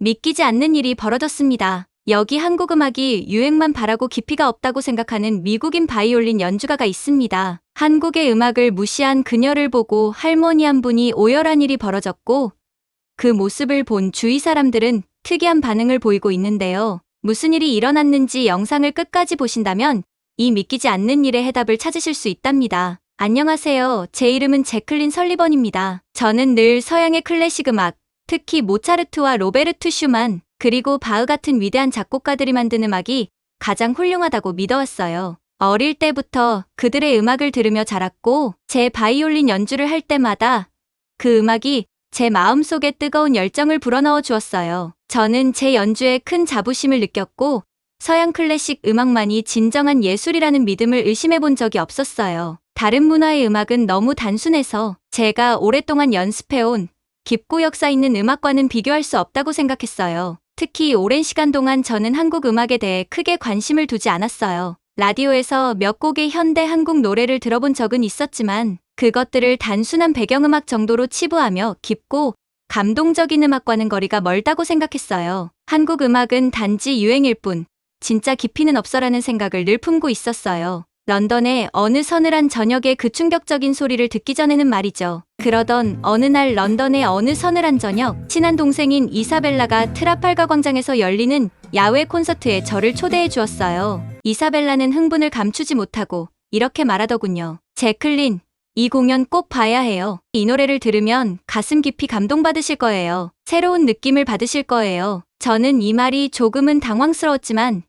믿기지 않는 일이 벌어졌습니다. 여기 한국 음악이 유행만 바라고 깊이가 없다고 생각하는 미국인 바이올린 연주가가 있습니다. 한국의 음악을 무시한 그녀를 보고 할머니 한 분이 오열한 일이 벌어졌고 그 모습을 본 주위 사람들은 특이한 반응을 보이고 있는데요. 무슨 일이 일어났는지 영상을 끝까지 보신다면 이 믿기지 않는 일의 해답을 찾으실 수 있답니다. 안녕하세요. 제 이름은 제클린 설리번입니다. 저는 늘 서양의 클래식 음악, 특히 모차르트와 로베르트 슈만, 그리고 바흐 같은 위대한 작곡가들이 만든 음악이 가장 훌륭하다고 믿어왔어요. 어릴 때부터 그들의 음악을 들으며 자랐고 제 바이올린 연주를 할 때마다 그 음악이 제 마음속에 뜨거운 열정을 불어넣어 주었어요. 저는 제 연주에 큰 자부심을 느꼈고 서양 클래식 음악만이 진정한 예술이라는 믿음을 의심해 본 적이 없었어요. 다른 문화의 음악은 너무 단순해서 제가 오랫동안 연습해온 깊고 역사 있는 음악과는 비교할 수 없다고 생각했어요. 특히 오랜 시간 동안 저는 한국 음악에 대해 크게 관심을 두지 않았어요. 라디오에서 몇 곡의 현대 한국 노래를 들어본 적은 있었지만 그것들을 단순한 배경음악 정도로 치부하며 깊고 감동적인 음악과는 거리가 멀다고 생각했어요. 한국 음악은 단지 유행일 뿐 진짜 깊이는 없어라는 생각을 늘 품고 있었어요. 런던의 어느 서늘한 저녁에 그 충격적인 소리를 듣기 전에는 말이죠. 그러던 어느 날 런던의 어느 서늘한 저녁, 친한 동생인 이사벨라가 트라팔가 광장에서 열리는 야외 콘서트에 저를 초대해 주었어요. 이사벨라는 흥분을 감추지 못하고 이렇게 말하더군요. 제클린, 이 공연 꼭 봐야 해요. 이 노래를 들으면 가슴 깊이 감동받으실 거예요. 새로운 느낌을 받으실 거예요. 저는 이 말이 조금은 당황스러웠지만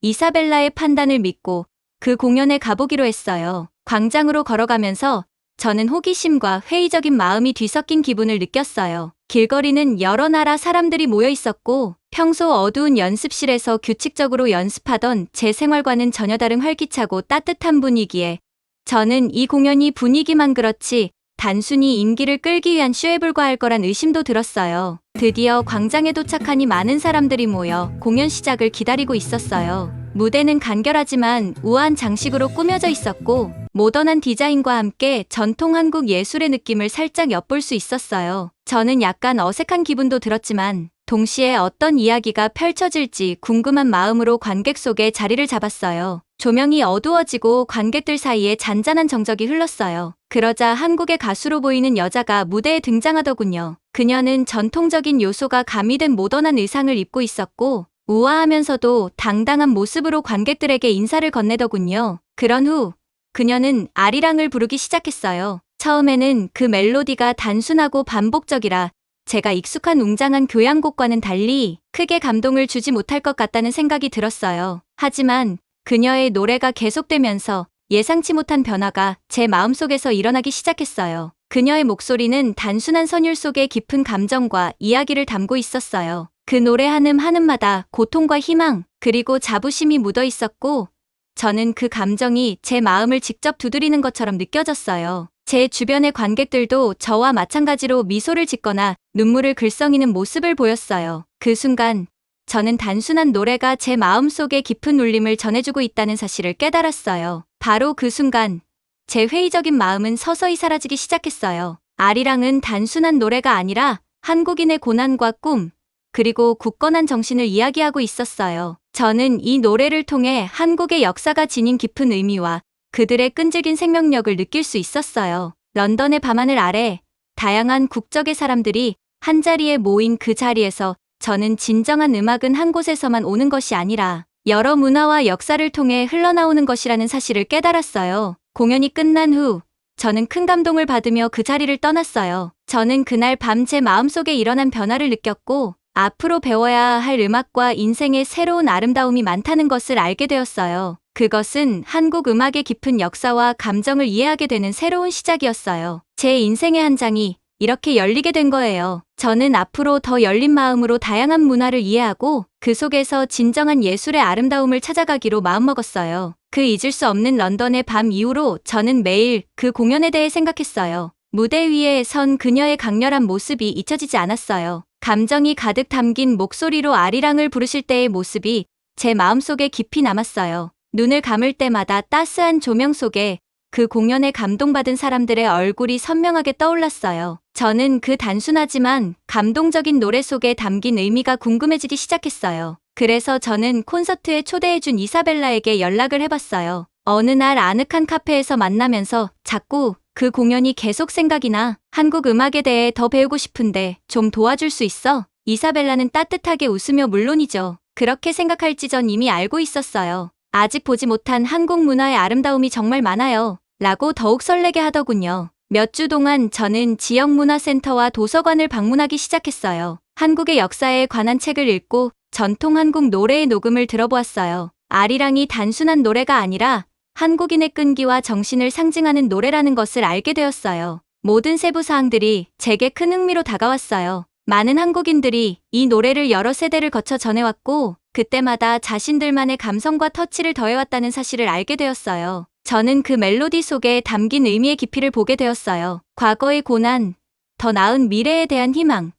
이사벨라의 판단을 믿고 그 공연에 가보기로 했어요. 광장으로 걸어가면서 저는 호기심과 회의적인 마음이 뒤섞인 기분을 느꼈어요. 길거리는 여러 나라 사람들이 모여 있었고 평소 어두운 연습실에서 규칙적으로 연습하던 제 생활과는 전혀 다른 활기차고 따뜻한 분위기에 저는 이 공연이 분위기만 그렇지 단순히 인기를 끌기 위한 쇼에 불과할 거란 의심도 들었어요. 드디어 광장에 도착하니 많은 사람들이 모여 공연 시작을 기다리고 있었어요. 무대는 간결하지만 우아한 장식으로 꾸며져 있었고 모던한 디자인과 함께 전통 한국 예술의 느낌을 살짝 엿볼 수 있었어요. 저는 약간 어색한 기분도 들었지만 동시에 어떤 이야기가 펼쳐질지 궁금한 마음으로 관객 속에 자리를 잡았어요. 조명이 어두워지고 관객들 사이에 잔잔한 정적이 흘렀어요. 그러자 한국의 가수로 보이는 여자가 무대에 등장하더군요. 그녀는 전통적인 요소가 가미된 모던한 의상을 입고 있었고 우아하면서도 당당한 모습으로 관객들에게 인사를 건네더군요. 그런 후 그녀는 아리랑을 부르기 시작했어요. 처음에는 그 멜로디가 단순하고 반복적이라 제가 익숙한 웅장한 교향곡과는 달리 크게 감동을 주지 못할 것 같다는 생각이 들었어요. 하지만 그녀의 노래가 계속되면서 예상치 못한 변화가 제 마음속에서 일어나기 시작했어요. 그녀의 목소리는 단순한 선율 속에 깊은 감정과 이야기를 담고 있었어요. 그 노래 한음 한음마다 고통과 희망, 그리고 자부심이 묻어 있었고 저는 그 감정이 제 마음을 직접 두드리는 것처럼 느껴졌어요. 제 주변의 관객들도 저와 마찬가지로 미소를 짓거나 눈물을 글썽이는 모습을 보였어요. 그 순간 저는 단순한 노래가 제 마음속에 깊은 울림을 전해주고 있다는 사실을 깨달았어요. 바로 그 순간 제 회의적인 마음은 서서히 사라지기 시작했어요. 아리랑은 단순한 노래가 아니라 한국인의 고난과 꿈, 그리고 굳건한 정신을 이야기하고 있었어요. 저는 이 노래를 통해 한국의 역사가 지닌 깊은 의미와 그들의 끈질긴 생명력을 느낄 수 있었어요. 런던의 밤하늘 아래 다양한 국적의 사람들이 한자리에 모인 그 자리에서 저는 진정한 음악은 한 곳에서만 오는 것이 아니라 여러 문화와 역사를 통해 흘러나오는 것이라는 사실을 깨달았어요. 공연이 끝난 후 저는 큰 감동을 받으며 그 자리를 떠났어요. 저는 그날 밤 제 마음속에 일어난 변화를 느꼈고 앞으로 배워야 할 음악과 인생의 새로운 아름다움이 많다는 것을 알게 되었어요. 그것은 한국 음악의 깊은 역사와 감정을 이해하게 되는 새로운 시작이었어요. 제 인생의 한 장이 이렇게 열리게 된 거예요. 저는 앞으로 더 열린 마음으로 다양한 문화를 이해하고 그 속에서 진정한 예술의 아름다움을 찾아가기로 마음먹었어요. 그 잊을 수 없는 런던의 밤 이후로 저는 매일 그 공연에 대해 생각했어요. 무대 위에 선 그녀의 강렬한 모습이 잊혀지지 않았어요. 감정이 가득 담긴 목소리로 아리랑을 부르실 때의 모습이 제 마음속에 깊이 남았어요. 눈을 감을 때마다 따스한 조명 속에 그 공연에 감동받은 사람들의 얼굴이 선명하게 떠올랐어요. 저는 그 단순하지만 감동적인 노래 속에 담긴 의미가 궁금해지기 시작했어요. 그래서 저는 콘서트에 초대해준 이사벨라에게 연락을 해봤어요. 어느 날 아늑한 카페에서 만나면서 자꾸 그 공연이 계속 생각이 나. 한국 음악에 대해 더 배우고 싶은데 좀 도와줄 수 있어? 이사벨라는 따뜻하게 웃으며 물론이죠. 그렇게 생각할지 전 이미 알고 있었어요. 아직 보지 못한 한국 문화의 아름다움이 정말 많아요. 라고 더욱 설레게 하더군요. 몇 주 동안 저는 지역 문화센터와 도서관을 방문하기 시작했어요. 한국의 역사에 관한 책을 읽고 전통 한국 노래의 녹음을 들어보았어요. 아리랑이 단순한 노래가 아니라 한국인의 끈기와 정신을 상징하는 노래라는 것을 알게 되었어요. 모든 세부 사항들이 제게 큰 흥미로 다가왔어요. 많은 한국인들이 이 노래를 여러 세대를 거쳐 전해왔고 그때마다 자신들만의 감성과 터치를 더해왔다는 사실을 알게 되었어요. 저는 그 멜로디 속에 담긴 의미의 깊이를 보게 되었어요. 과거의 고난, 더 나은 미래에 대한 희망,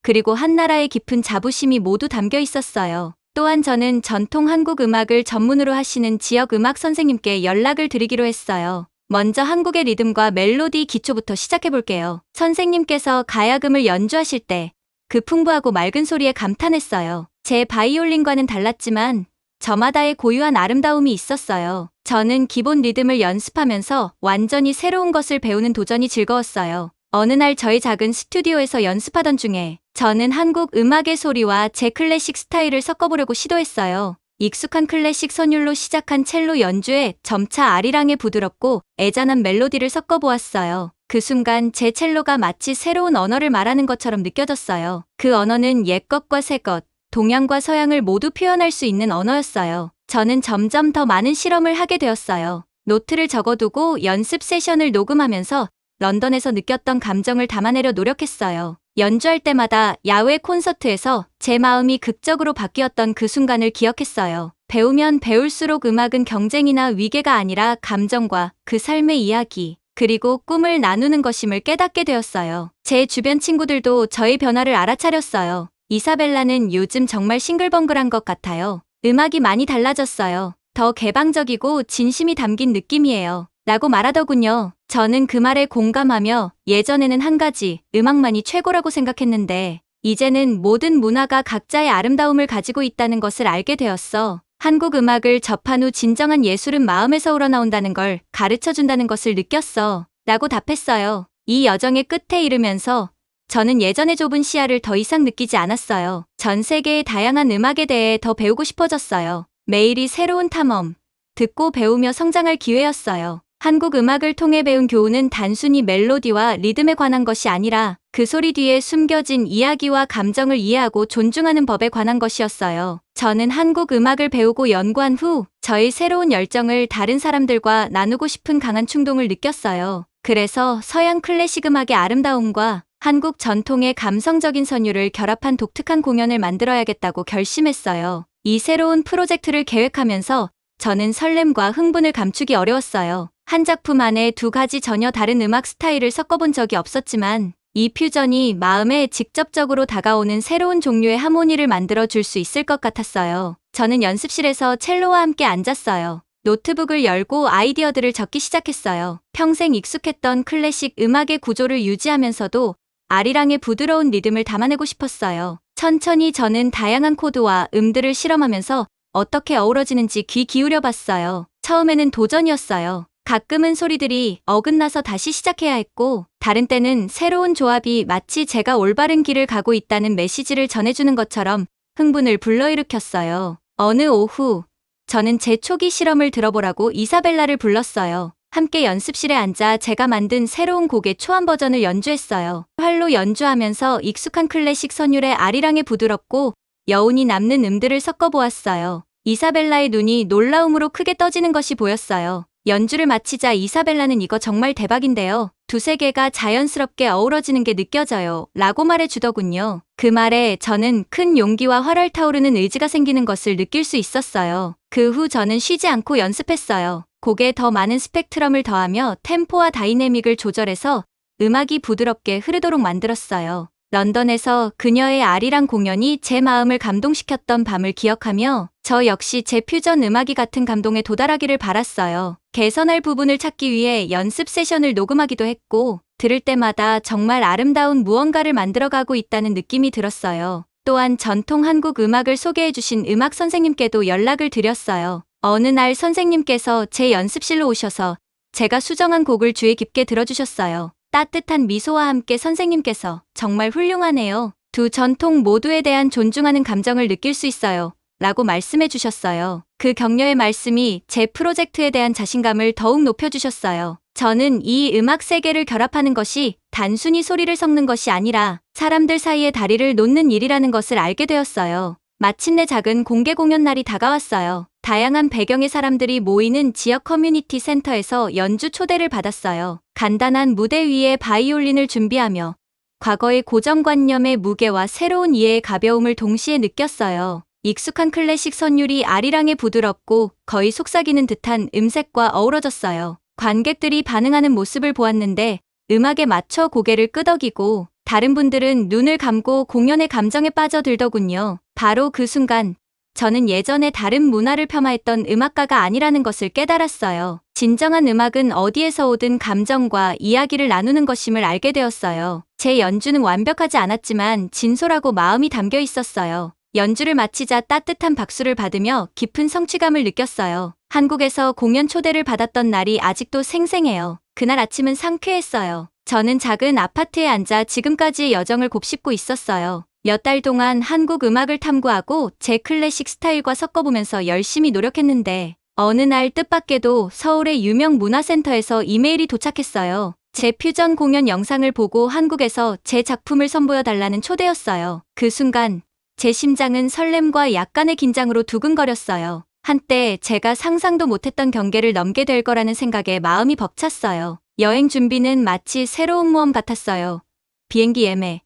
그리고 한나라의 깊은 자부심이 모두 담겨 있었어요. 또한 저는 전통 한국 음악을 전문으로 하시는 지역 음악 선생님께 연락을 드리기로 했어요. 먼저 한국의 리듬과 멜로디 기초부터 시작해볼게요. 선생님께서 가야금을 연주하실 때 그 풍부하고 맑은 소리에 감탄했어요. 제 바이올린과는 달랐지만 저마다의 고유한 아름다움이 있었어요. 저는 기본 리듬을 연습하면서 완전히 새로운 것을 배우는 도전이 즐거웠어요. 어느 날 저희 작은 스튜디오에서 연습하던 중에 저는 한국 음악의 소리와 제 클래식 스타일을 섞어보려고 시도했어요. 익숙한 클래식 선율로 시작한 첼로 연주에 점차 아리랑의 부드럽고 애잔한 멜로디를 섞어보았어요. 그 순간 제 첼로가 마치 새로운 언어를 말하는 것처럼 느껴졌어요. 그 언어는 옛것과 새것, 동양과 서양을 모두 표현할 수 있는 언어였어요. 저는 점점 더 많은 실험을 하게 되었어요. 노트를 적어두고 연습 세션을 녹음하면서 런던에서 느꼈던 감정을 담아내려 노력했어요. 연주할 때마다 야외 콘서트에서 제 마음이 극적으로 바뀌었던 그 순간을 기억했어요. 배우면 배울수록 음악은 경쟁이나 위계가 아니라 감정과 그 삶의 이야기, 그리고 꿈을 나누는 것임을 깨닫게 되었어요. 제 주변 친구들도 저의 변화를 알아차렸어요. 이사벨라는 요즘 정말 싱글벙글한 것 같아요. 음악이 많이 달라졌어요. 더 개방적이고 진심이 담긴 느낌이에요. 라고 말하더군요. 저는 그 말에 공감하며 예전에는 한 가지 음악만이 최고라고 생각했는데 이제는 모든 문화가 각자의 아름다움을 가지고 있다는 것을 알게 되었어. 한국 음악을 접한 후 진정한 예술은 마음에서 우러나온다는 걸 가르쳐준다는 것을 느꼈어. 라고 답했어요. 이 여정의 끝에 이르면서 저는 예전의 좁은 시야를 더 이상 느끼지 않았어요. 전 세계의 다양한 음악에 대해 더 배우고 싶어졌어요. 매일이 새로운 탐험, 듣고 배우며 성장할 기회였어요. 한국 음악을 통해 배운 교훈은 단순히 멜로디와 리듬에 관한 것이 아니라 그 소리 뒤에 숨겨진 이야기와 감정을 이해하고 존중하는 법에 관한 것이었어요. 저는 한국 음악을 배우고 연구한 후 저의 새로운 열정을 다른 사람들과 나누고 싶은 강한 충동을 느꼈어요. 그래서 서양 클래식 음악의 아름다움과 한국 전통의 감성적인 선율을 결합한 독특한 공연을 만들어야겠다고 결심했어요. 이 새로운 프로젝트를 계획하면서 저는 설렘과 흥분을 감추기 어려웠어요. 한 작품 안에 두 가지 전혀 다른 음악 스타일을 섞어본 적이 없었지만 이 퓨전이 마음에 직접적으로 다가오는 새로운 종류의 하모니를 만들어 줄 수 있을 것 같았어요. 저는 연습실에서 첼로와 함께 앉았어요. 노트북을 열고 아이디어들을 적기 시작했어요. 평생 익숙했던 클래식 음악의 구조를 유지하면서도 아리랑의 부드러운 리듬을 담아내고 싶었어요. 천천히 저는 다양한 코드와 음들을 실험하면서 어떻게 어우러지는지 귀 기울여 봤어요. 처음에는 도전이었어요. 가끔은 소리들이 어긋나서 다시 시작해야 했고 다른 때는 새로운 조합이 마치 제가 올바른 길을 가고 있다는 메시지를 전해주는 것처럼 흥분을 불러일으켰어요. 어느 오후 저는 제 초기 실험을 들어보라고 이사벨라를 불렀어요. 함께 연습실에 앉아 제가 만든 새로운 곡의 초안 버전을 연주했어요. 활로 연주하면서 익숙한 클래식 선율의 아리랑의 부드럽고 여운이 남는 음들을 섞어보았어요. 이사벨라의 눈이 놀라움으로 크게 떠지는 것이 보였어요. 연주를 마치자 이사벨라는 이거 정말 대박인데요. 두세 개가 자연스럽게 어우러지는 게 느껴져요. 라고 말해주더군요. 그 말에 저는 큰 용기와 활활 타오르는 의지가 생기는 것을 느낄 수 있었어요. 그 후 저는 쉬지 않고 연습했어요. 곡에 더 많은 스펙트럼을 더하며 템포와 다이내믹을 조절해서 음악이 부드럽게 흐르도록 만들었어요. 런던에서 그녀의 아리랑 공연이 제 마음을 감동시켰던 밤을 기억하며 저 역시 제 퓨전 음악이 같은 감동에 도달하기를 바랐어요. 개선할 부분을 찾기 위해 연습 세션을 녹음하기도 했고, 들을 때마다 정말 아름다운 무언가를 만들어가고 있다는 느낌이 들었어요. 또한 전통 한국 음악을 소개해주신 음악 선생님께도 연락을 드렸어요. 어느 날 선생님께서 제 연습실로 오셔서 제가 수정한 곡을 주의 깊게 들어주셨어요. 따뜻한 미소와 함께 선생님께서 정말 훌륭하네요. 두 전통 모두에 대한 존중하는 감정을 느낄 수 있어요. 라고 말씀해 주셨어요. 그 격려의 말씀이 제 프로젝트에 대한 자신감을 더욱 높여주셨어요. 저는 이 음악 세계를 결합하는 것이 단순히 소리를 섞는 것이 아니라 사람들 사이에 다리를 놓는 일이라는 것을 알게 되었어요. 마침내 작은 공개 공연 날이 다가왔어요. 다양한 배경의 사람들이 모이는 지역 커뮤니티 센터에서 연주 초대를 받았어요. 간단한 무대 위에 바이올린을 준비하며 과거의 고정관념의 무게와 새로운 이해의 가벼움을 동시에 느꼈어요. 익숙한 클래식 선율이 아리랑에 부드럽고 거의 속삭이는 듯한 음색과 어우러졌어요. 관객들이 반응하는 모습을 보았는데 음악에 맞춰 고개를 끄덕이고 다른 분들은 눈을 감고 공연의 감정에 빠져들더군요. 바로 그 순간 저는 예전에 다른 문화를 폄하했던 음악가가 아니라는 것을 깨달았어요. 진정한 음악은 어디에서 오든 감정과 이야기를 나누는 것임을 알게 되었어요. 제 연주는 완벽하지 않았지만 진솔하고 마음이 담겨 있었어요. 연주를 마치자 따뜻한 박수를 받으며 깊은 성취감을 느꼈어요. 한국에서 공연 초대를 받았던 날이 아직도 생생해요. 그날 아침은 상쾌했어요. 저는 작은 아파트에 앉아 지금까지의 여정을 곱씹고 있었어요. 몇 달 동안 한국 음악을 탐구하고 제 클래식 스타일과 섞어보면서 열심히 노력했는데 어느 날 뜻밖에도 서울의 유명 문화센터에서 이메일이 도착했어요. 제 퓨전 공연 영상을 보고 한국에서 제 작품을 선보여달라는 초대였어요. 그 순간 제 심장은 설렘과 약간의 긴장으로 두근거렸어요. 한때 제가 상상도 못했던 경계를 넘게 될 거라는 생각에 마음이 벅찼어요. 여행 준비는 마치 새로운 모험 같았어요. 비행기 예매,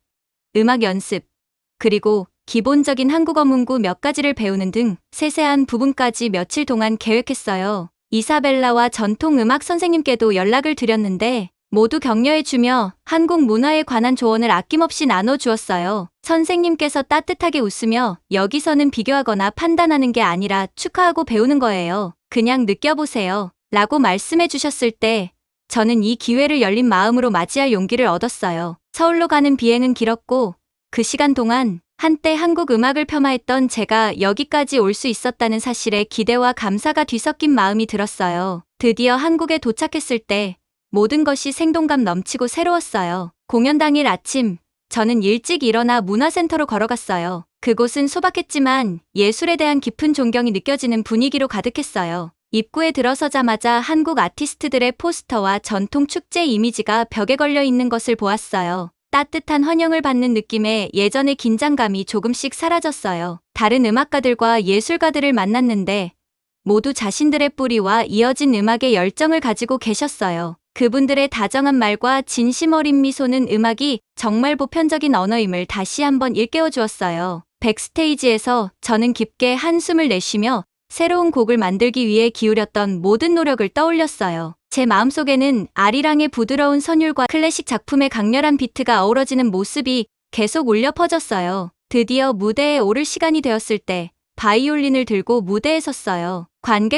음악 연습, 그리고 기본적인 한국어 문구 몇 가지를 배우는 등 세세한 부분까지 며칠 동안 계획했어요. 이사벨라와 전통 음악 선생님께도 연락을 드렸는데 모두 격려해주며 한국 문화에 관한 조언을 아낌없이 나눠주었어요. 선생님께서 따뜻하게 웃으며 여기서는 비교하거나 판단하는 게 아니라 축하하고 배우는 거예요. 그냥 느껴보세요. 라고 말씀해 주셨을 때 저는 이 기회를 열린 마음으로 맞이할 용기를 얻었어요. 서울로 가는 비행은 길었고 그 시간 동안 한때 한국 음악을 폄하했던 제가 여기까지 올 수 있었다는 사실에 기대와 감사가 뒤섞인 마음이 들었어요. 드디어 한국에 도착했을 때 모든 것이 생동감 넘치고 새로웠어요. 공연 당일 아침, 저는 일찍 일어나 문화센터로 걸어갔어요. 그곳은 소박했지만 예술에 대한 깊은 존경이 느껴지는 분위기로 가득했어요. 입구에 들어서자마자 한국 아티스트들의 포스터와 전통 축제 이미지가 벽에 걸려 있는 것을 보았어요. 따뜻한 환영을 받는 느낌에 예전의 긴장감이 조금씩 사라졌어요. 다른 음악가들과 예술가들을 만났는데 모두 자신들의 뿌리와 이어진 음악에 열정을 가지고 계셨어요. 그분들의 다정한 말과 진심 어린 미소는 음악이 정말 보편적인 언어임을 다시 한번 일깨워 주었어요. 백스테이지에서 저는 깊게 한숨을 내쉬며 새로운 곡을 만들기 위해 기울였던 모든 노력을 떠올렸어요. 제 마음속에는 아리랑의 부드러운 선율과 클래식 작품의 강렬한 비트가 어우러지는 모습이 계속 울려 퍼졌어요. 드디어 무대에 오를 시간이 되었을 때 바이올린을 들고 무대에 섰어요.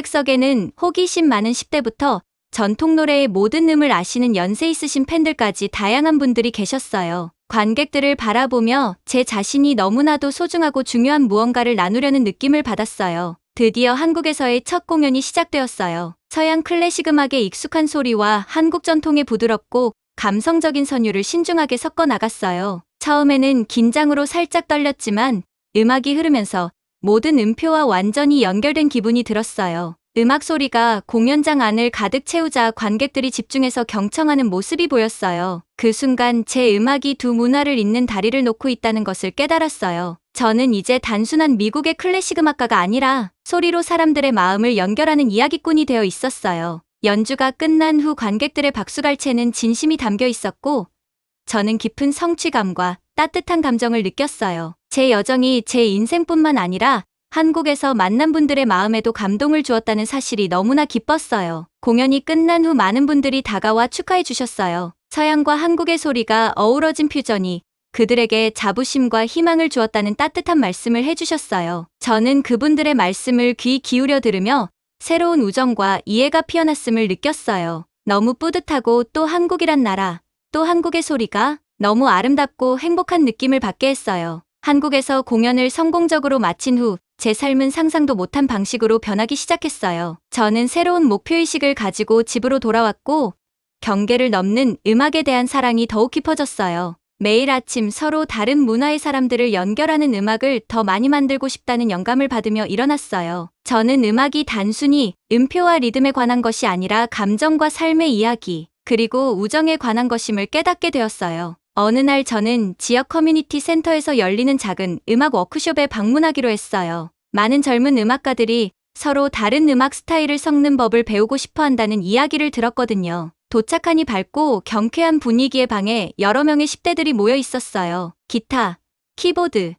관객석에는 호기심 많은 10대부터 전통 노래의 모든 음을 아시는 연세 있으신 팬들까지 다양한 분들이 계셨어요. 관객들을 바라보며 제 자신이 너무나도 소중하고 중요한 무언가를 나누려는 느낌을 받았어요. 드디어 한국에서의 첫 공연이 시작되었어요. 서양 클래식 음악의 익숙한 소리와 한국 전통의 부드럽고 감성적인 선율을 신중하게 섞어 나갔어요. 처음에는 긴장으로 살짝 떨렸지만 음악이 흐르면서 모든 음표와 완전히 연결된 기분이 들었어요. 음악 소리가 공연장 안을 가득 채우자 관객들이 집중해서 경청하는 모습이 보였어요. 그 순간 제 음악이 두 문화를 잇는 다리를 놓고 있다는 것을 깨달았어요. 저는 이제 단순한 미국의 클래식 음악가가 아니라 소리로 사람들의 마음을 연결하는 이야기꾼이 되어 있었어요. 연주가 끝난 후 관객들의 박수갈채는 진심이 담겨 있었고 저는 깊은 성취감과 따뜻한 감정을 느꼈어요. 제 여정이 제 인생뿐만 아니라 한국에서 만난 분들의 마음에도 감동을 주었다는 사실이 너무나 기뻤어요. 공연이 끝난 후 많은 분들이 다가와 축하해 주셨어요. 서양과 한국의 소리가 어우러진 퓨전이 그들에게 자부심과 희망을 주었다는 따뜻한 말씀을 해주셨어요. 저는 그분들의 말씀을 귀 기울여 들으며 새로운 우정과 이해가 피어났음을 느꼈어요. 너무 뿌듯하고 또 한국이란 나라, 또 한국의 소리가 너무 아름답고 행복한 느낌을 받게 했어요. 한국에서 공연을 성공적으로 마친 후 제 삶은 상상도 못한 방식으로 변하기 시작했어요. 저는 새로운 목표의식을 가지고 집으로 돌아왔고 경계를 넘는 음악에 대한 사랑이 더욱 깊어졌어요. 매일 아침 서로 다른 문화의 사람들을 연결하는 음악을 더 많이 만들고 싶다는 영감을 받으며 일어났어요. 저는 음악이 단순히 음표와 리듬에 관한 것이 아니라 감정과 삶의 이야기, 그리고 우정에 관한 것임을 깨닫게 되었어요. 어느 날 저는 지역 커뮤니티 센터에서 열리는 작은 음악 워크숍에 방문하기로 했어요. 많은 젊은 음악가들이 서로 다른 음악 스타일을 섞는 법을 배우고 싶어 한다는 이야기를 들었거든요. 도착하니 밝고 경쾌한 분위기의 방에 여러 명의 10대들이 모여 있었어요. 기타, 키보드,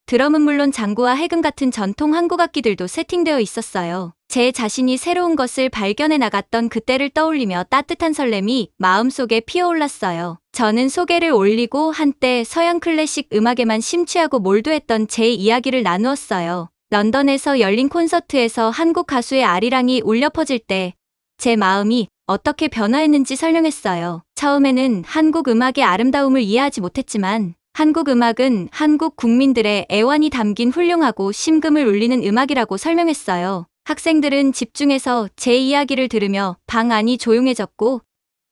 드럼은 물론 장구와 해금 같은 전통 한국 악기들도 세팅되어 있었어요. 제 자신이 새로운 것을 발견해 나갔던 그때를 떠올리며 따뜻한 설렘이 마음속에 피어올랐어요. 저는 소개를 올리고 한때 서양 클래식 음악에만 심취하고 몰두했던 제 이야기를 나누었어요. 런던에서 열린 콘서트에서 한국 가수의 아리랑이 울려 퍼질 때 제 마음이 어떻게 변화했는지 설명했어요. 처음에는 한국 음악의 아름다움을 이해하지 못했지만 한국 음악은 한국 국민들의 애환이 담긴 훌륭하고 심금을 울리는 음악이라고 설명했어요. 학생들은 집중해서 제 이야기를 들으며 방 안이 조용해졌고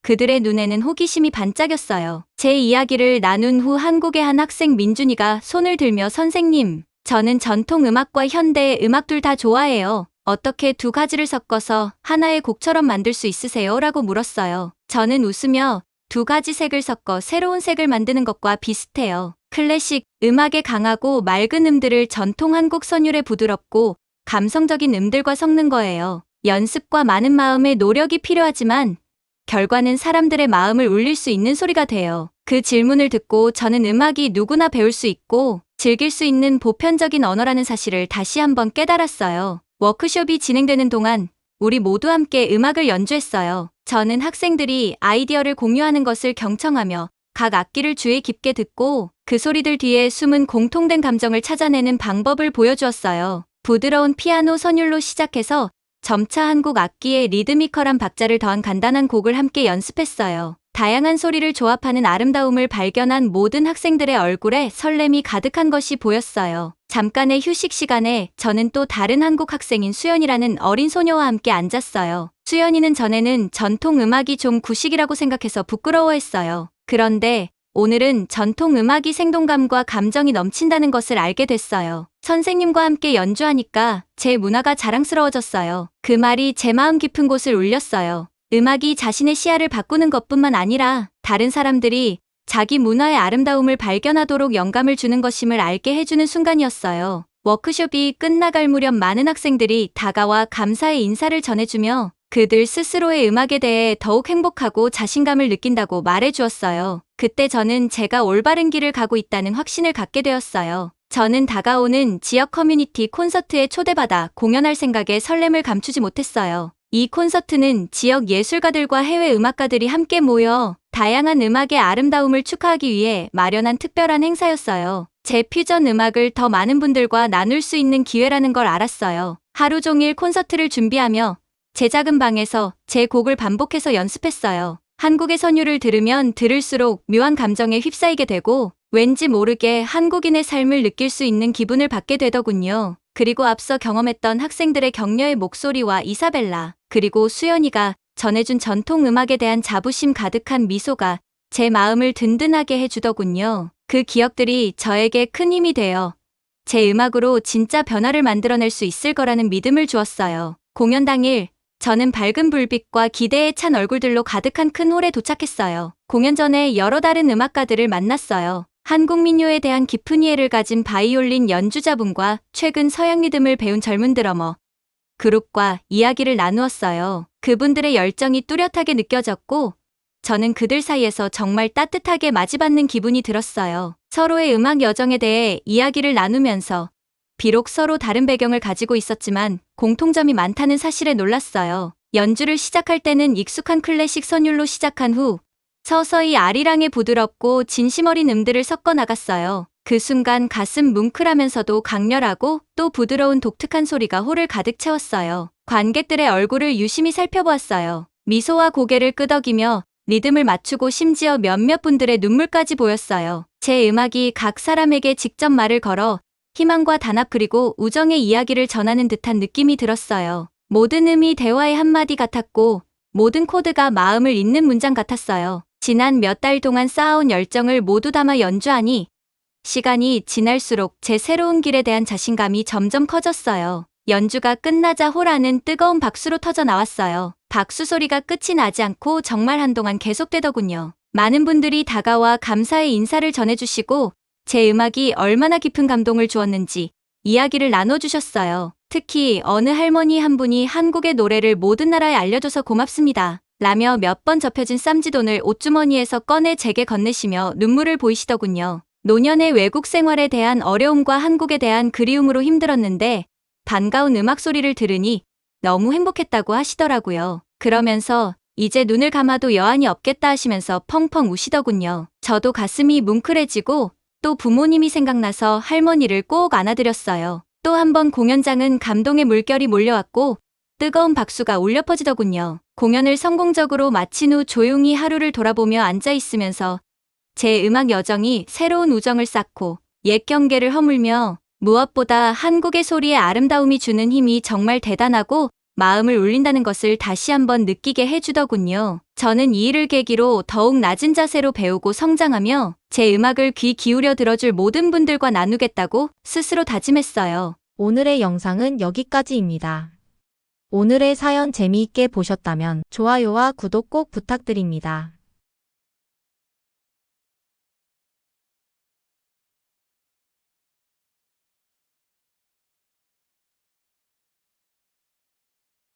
그들의 눈에는 호기심이 반짝였어요. 제 이야기를 나눈 후 한국의 한 학생 민준이가 손을 들며 선생님, 저는 전통 음악과 현대 음악 둘 다 좋아해요. 어떻게 두 가지를 섞어서 하나의 곡처럼 만들 수 있으세요? 라고 물었어요. 저는 웃으며 두 가지 색을 섞어 새로운 색을 만드는 것과 비슷해요. 클래식 음악의 강하고 맑은 음들을 전통 한국 선율의 부드럽고 감성적인 음들과 섞는 거예요. 연습과 많은 마음의 노력이 필요하지만 결과는 사람들의 마음을 울릴 수 있는 소리가 돼요. 그 질문을 듣고 저는 음악이 누구나 배울 수 있고 즐길 수 있는 보편적인 언어라는 사실을 다시 한번 깨달았어요. 워크숍이 진행되는 동안 우리 모두 함께 음악을 연주했어요. 저는 학생들이 아이디어를 공유하는 것을 경청하며 각 악기를 주의 깊게 듣고 그 소리들 뒤에 숨은 공통된 감정을 찾아내는 방법을 보여주었어요. 부드러운 피아노 선율로 시작해서 점차 한국 악기의 리드미컬한 박자를 더한 간단한 곡을 함께 연습했어요. 다양한 소리를 조합하는 아름다움을 발견한 모든 학생들의 얼굴에 설렘이 가득한 것이 보였어요. 잠깐의 휴식 시간에 저는 또 다른 한국 학생인 수연이라는 어린 소녀와 함께 앉았어요. 수연이는 전에는 전통 음악이 좀 구식이라고 생각해서 부끄러워했어요. 그런데 오늘은 전통 음악이 생동감과 감정이 넘친다는 것을 알게 됐어요. 선생님과 함께 연주하니까 제 문화가 자랑스러워졌어요. 그 말이 제 마음 깊은 곳을 울렸어요. 음악이 자신의 시야를 바꾸는 것뿐만 아니라 다른 사람들이 자기 문화의 아름다움을 발견하도록 영감을 주는 것임을 알게 해주는 순간이었어요. 워크숍이 끝나갈 무렵 많은 학생들이 다가와 감사의 인사를 전해주며 그들 스스로의 음악에 대해 더욱 행복하고 자신감을 느낀다고 말해주었어요. 그때 저는 제가 올바른 길을 가고 있다는 확신을 갖게 되었어요. 저는 다가오는 지역 커뮤니티 콘서트에 초대받아 공연할 생각에 설렘을 감추지 못했어요. 이 콘서트는 지역 예술가들과 해외 음악가들이 함께 모여 다양한 음악의 아름다움을 축하하기 위해 마련한 특별한 행사였어요. 제 퓨전 음악을 더 많은 분들과 나눌 수 있는 기회라는 걸 알았어요. 하루 종일 콘서트를 준비하며 제 작은 방에서 제 곡을 반복해서 연습했어요. 한국의 선율을 들으면 들을수록 묘한 감정에 휩싸이게 되고 왠지 모르게 한국인의 삶을 느낄 수 있는 기분을 받게 되더군요. 그리고 앞서 경험했던 학생들의 격려의 목소리와 이사벨라, 그리고 수연이가 전해준 전통 음악에 대한 자부심 가득한 미소가 제 마음을 든든하게 해주더군요. 그 기억들이 저에게 큰 힘이 되어 제 음악으로 진짜 변화를 만들어낼 수 있을 거라는 믿음을 주었어요. 공연 당일, 저는 밝은 불빛과 기대에 찬 얼굴들로 가득한 큰 홀에 도착했어요. 공연 전에 여러 다른 음악가들을 만났어요. 한국 민요에 대한 깊은 이해를 가진 바이올린 연주자분과 최근 서양 리듬을 배운 젊은 드러머 그룹과 이야기를 나누었어요. 그분들의 열정이 뚜렷하게 느껴졌고 저는 그들 사이에서 정말 따뜻하게 맞이받는 기분이 들었어요. 서로의 음악 여정에 대해 이야기를 나누면서 비록 서로 다른 배경을 가지고 있었지만 공통점이 많다는 사실에 놀랐어요. 연주를 시작할 때는 익숙한 클래식 선율로 시작한 후 서서히 아리랑의 부드럽고 진심 어린 음들을 섞어 나갔어요. 그 순간 가슴 뭉클하면서도 강렬하고 또 부드러운 독특한 소리가 홀을 가득 채웠어요. 관객들의 얼굴을 유심히 살펴보았어요. 미소와 고개를 끄덕이며 리듬을 맞추고 심지어 몇몇 분들의 눈물까지 보였어요. 제 음악이 각 사람에게 직접 말을 걸어 희망과 단합 그리고 우정의 이야기를 전하는 듯한 느낌이 들었어요. 모든 음이 대화의 한마디 같았고 모든 코드가 마음을 잇는 문장 같았어요. 지난 몇 달 동안 쌓아온 열정을 모두 담아 연주하니 시간이 지날수록 제 새로운 길에 대한 자신감이 점점 커졌어요. 연주가 끝나자 홀 안은 뜨거운 박수로 터져 나왔어요. 박수 소리가 끝이 나지 않고 정말 한동안 계속되더군요. 많은 분들이 다가와 감사의 인사를 전해주시고 제 음악이 얼마나 깊은 감동을 주었는지 이야기를 나눠주셨어요. 특히 어느 할머니 한 분이 한국의 노래를 모든 나라에 알려줘서 고맙습니다 라며 몇 번 접혀진 쌈지돈을 옷주머니에서 꺼내 제게 건네시며 눈물을 보이시더군요. 노년의 외국 생활에 대한 어려움과 한국에 대한 그리움으로 힘들었는데 반가운 음악 소리를 들으니 너무 행복했다고 하시더라고요. 그러면서 이제 눈을 감아도 여한이 없겠다 하시면서 펑펑 우시더군요. 저도 가슴이 뭉클해지고 또 부모님이 생각나서 할머니를 꼭 안아드렸어요. 또 한 번 공연장은 감동의 물결이 몰려왔고 뜨거운 박수가 울려 퍼지더군요. 공연을 성공적으로 마친 후 조용히 하루를 돌아보며 앉아있으면서 제 음악 여정이 새로운 우정을 쌓고 옛 경계를 허물며 무엇보다 한국의 소리의 아름다움이 주는 힘이 정말 대단하고 마음을 울린다는 것을 다시 한번 느끼게 해주더군요. 저는 이 일을 계기로 더욱 낮은 자세로 배우고 성장하며 제 음악을 귀 기울여 들어줄 모든 분들과 나누겠다고 스스로 다짐했어요. 오늘의 영상은 여기까지입니다. 오늘의 사연 재미있게 보셨다면 좋아요와 구독 꼭 부탁드립니다.